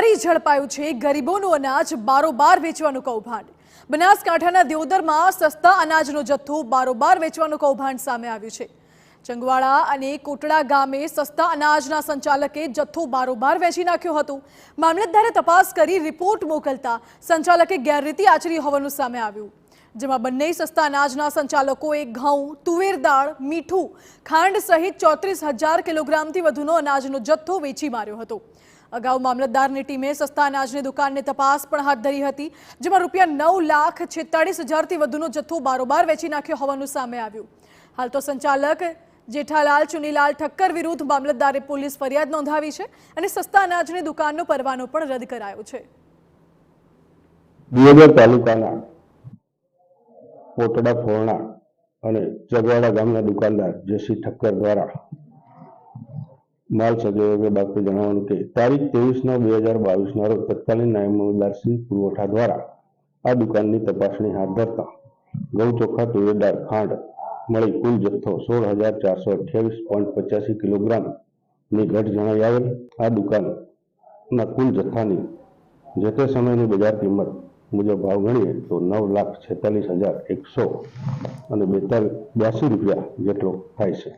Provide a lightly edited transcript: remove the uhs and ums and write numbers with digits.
ફરી ઝડપાયું છે ગરીબોનું અનાજ બારોબાર વેચવાનું કૌભાંડ। બનાસકાંઠાના દિયોદરમાં સસ્તા અનાજનો જથ્થો બારોબાર વેચવાનું કૌભાંડ સામે આવ્યું છે। ચંગવાડા અને કોટડા ગામે સસ્તા અનાજના સંચાલકે જથ્થો બારોબાર વેચી નાખ્યો હતો। મામલતદારે તપાસ કરી રિપોર્ટ મોકલતા સંચાલકે ગેરરીતિ આચરી હોવાનું સામે આવ્યું, જેમાં બંને સસ્તા અનાજના સંચાલકોએ ઘઉં, તુવેર દાળ, મીઠું, ખાંડ સહિત 34,000 કિલોગ્રામથી વધુનો અનાજનો જથ્થો વેચી માર્યો હતો। અગાઉ મામલતદારની ટીમે સસ્તા અનાજની દુકાનની તપાસ પણ હાથ ધરી હતી, જેમાં રૂપિયા 9,46,000થી વધુનો જથ્થો બારોબાર વેચી નાખ્યો હોવાનું સામે આવ્યું। હાલ તો સંચાલક જેઠાલાલ ચુનીલાલ ઠક્કર વિરુદ્ધ મામલતદારે પોલીસ ફરિયાદ નોંધાવી છે અને સસ્તા અનાજની દુકાનનો પરવાનો પણ રદ કરાયો છે। દિયોદર તાલુકાના કોટડા ફોરણા અને ચગવાડા ગામના દુકાનદાર જેસી ઠક્કર દ્વારા માલ સજોગે બાબતે જણાવવાનું કે તારીખ 23/9/2022 રોજ તત્કાલીન નાયબ મામલતદાર શ્રી પુરવઠા દ્વારા આ દુકાનની તપાસણી હાથ ધરતા ઘઉં, ચોખા, તુવેર દાળ, ખાંડ મળી કુલ જથ્થો 16,428.85 કિલોગ્રામની ઘટ જણાઈ આવેલ। આ દુકાનના કુલ જથ્થાની જે તે સમયની બજાર કિંમત મુજબ ભાવ ગણીએ તો 9,46,100 અને 82 રૂપિયા જેટલો થાય છે।